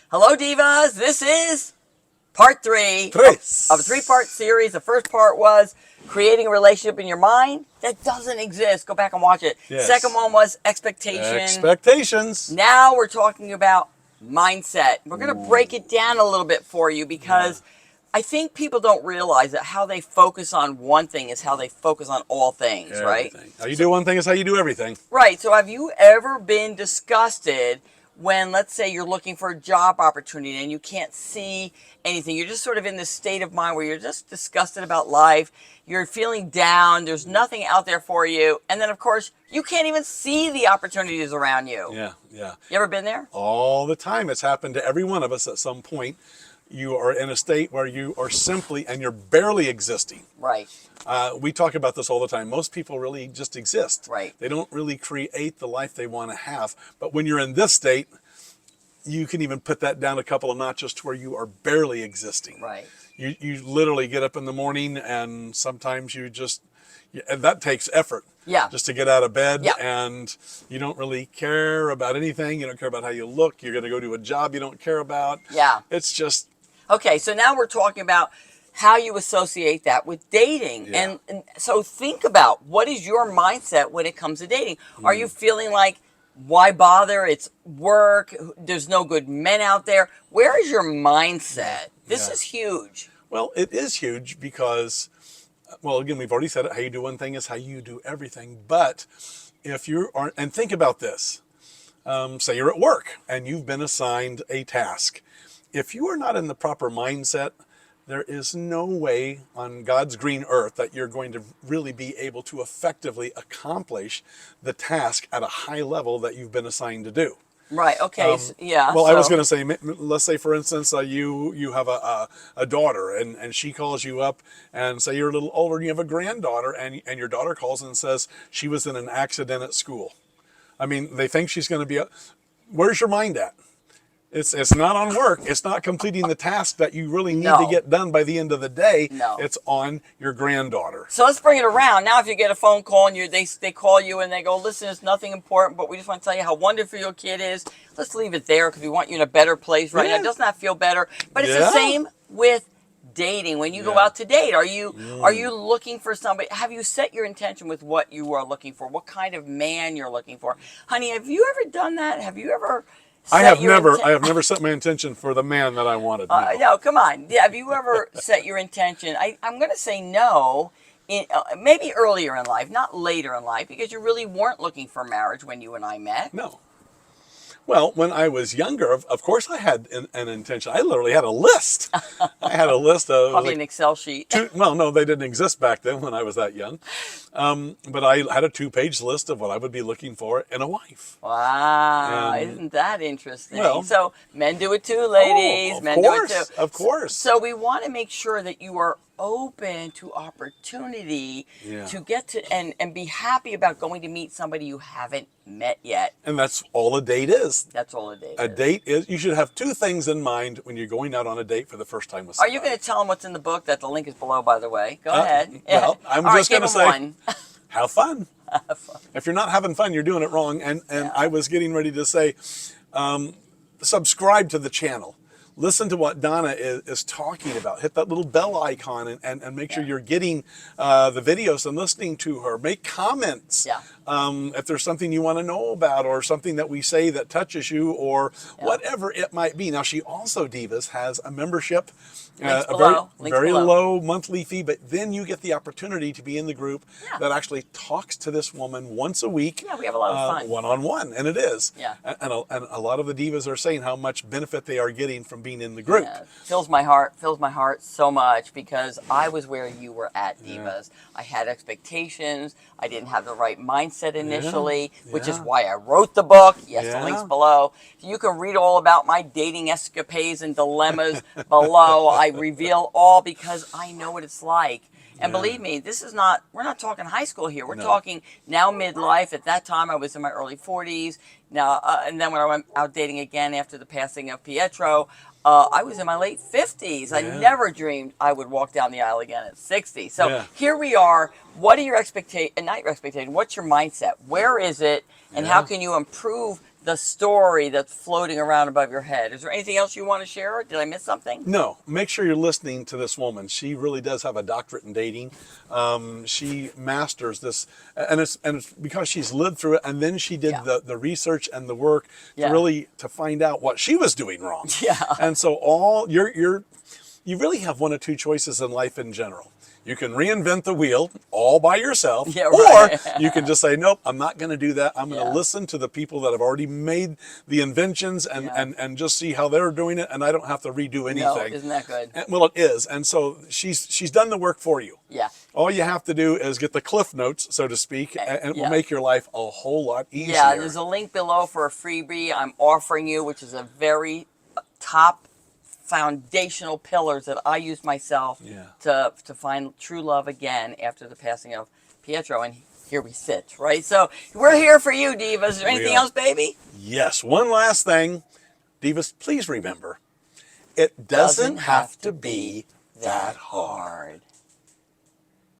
Hello, divas. This is part three of a three-part series. The first part was creating a relationship in your mind that doesn't exist. Go back and watch it. Yes. Second one was expectation. Expectations. Now we're talking about mindset. We're going to break it down a little bit for you because I think people don't realize that how they focus on one thing is how they focus on all things, right? How you do one thing is how you do everything. Right. So have you ever been disgusted when, let's say, you're looking for a job opportunity and you can't see anything? You're just sort of in this state of mind where you're just disgusted about life. You're feeling down. There's nothing out there for you. And then, of course, you can't even see the opportunities around you. Yeah. You ever been there? All the time. It's happened to every one of us at some point. You are in a state where you are simply, and you're barely existing. Right. We talk about this all the time. Most people really just exist. Right. They don't really create the life they want to have. But when you're in this state, you can even put that down a couple of notches to where you are barely existing. Right. You literally get up in the morning, and sometimes and that takes effort. Yeah. Just to get out of bed, yeah. And you don't really care about anything. You don't care about how you look. You're going to go to a job you don't care about. Yeah. It's just... Okay, so now we're talking about how you associate that with dating. Yeah. And so think about, what is your mindset when it comes to dating? Are you feeling like, why bother? It's work. There's no good men out there. Where is your mindset? This is huge. Well, it is huge because, well, again, we've already said it. How you do one thing is how you do everything. But if you are, and think about this, say you're at work and you've been assigned a task. If you are not in the proper mindset, there is no way on God's green earth that you're going to really be able to effectively accomplish the task at a high level that you've been assigned to do. Right. Okay. Yeah. Well, I was going to say, let's say, for instance, you have a daughter, and she calls you up, and say you're a little older, and you have a granddaughter, and your daughter calls and says she was in an accident at school. I mean, they think she's going to be... Where's your mind at? It's not on work. It's not completing the task that you really need to get done by the end of the day. No. It's on your granddaughter. So let's bring it around. Now, if you get a phone call and they call you and they go, listen, it's nothing important, but we just want to tell you how wonderful your kid is. Let's leave it there because we want you in a better place right now. It does not feel better. But it's the same with dating. When you go out to date, are you looking for somebody? Have you set your intention with what you are looking for? What kind of man you're looking for? Honey, have you ever done that? Have you ever... I have never set my intention for the man that I wanted. No, come on. Have you ever set your intention? I'm going to say no. Maybe earlier in life, not later in life, because you really weren't looking for marriage when you and I met. No. Well, when I was younger, of course I had an intention. I literally had a list. I had a list of... Probably an Excel sheet. Well, no, they didn't exist back then when I was that young. But I had a 2-page list of what I would be looking for in a wife. Wow. Isn't that interesting? Well, so men do it too, ladies. Men do it too. Of course. So we want to make sure that you are open to opportunity to get to and be happy about going to meet somebody you haven't met yet. And that's all a date is. That's all a date is. A date is, you should have 2 things in mind when you're going out on a date for the first time with somebody. Are you going to tell them what's in the book? That the link is below, by the way. Go ahead. Well, I'm just going to say, one. Have fun. If you're not having fun, you're doing it wrong. And I was getting ready to say, subscribe to the channel. Listen to what Donna is talking about. Hit that little bell icon and make sure you're getting the videos and listening to her. Make comments. Yeah. If there's something you want to know about or something that we say that touches you or whatever it might be. Now, she also, Divas, has a membership. A very low monthly fee, but then you get the opportunity to be in the group that actually talks to this woman once a week. Yeah, we have a lot of fun. One-on-one, and it is. Yeah. And a lot of the divas are saying how much benefit they are getting from being in the group. Yeah. Fills my heart so much because I was where you were at, Divas. I had expectations. I didn't have the right mindset initially, which is why I wrote the book. Yes, the link's below. You can read all about my dating escapades and dilemmas below. I reveal all because I know what it's like. And believe me, we're not talking high school here. We're talking now midlife. At that time, I was in my early 40s. Now, and then when I went out dating again after the passing of Pietro, I was in my late 50s. I never dreamed I would walk down the aisle again at 60. So here we are. What are your expectations? Not your expectations. What's your mindset? Where is it? And how can you improve the story that's floating around above your head. Is there anything else you want to share? Did I miss something? No, make sure you're listening to this woman. She really does have a doctorate in dating. She masters this, and it's because she's lived through it, and then she did the research and the work to find out what she was doing wrong. Yeah. And so you really have one of two choices in life in general. You can reinvent the wheel all by yourself, or you can just say, nope, I'm not going to do that. I'm going to listen to the people that have already made the inventions and just see how they're doing it, and I don't have to redo anything. No, isn't that good? Well, it is. And so she's done the work for you. Yeah. All you have to do is get the cliff notes, so to speak, and it will make your life a whole lot easier. Yeah, there's a link below for a freebie I'm offering you, which is a very top foundational pillars that I use myself to find true love again after the passing of Pietro, and here we sit, right? So we're here for you, divas. Is there anything else, baby? Yes. One last thing, divas, please remember, it doesn't have to be that hard.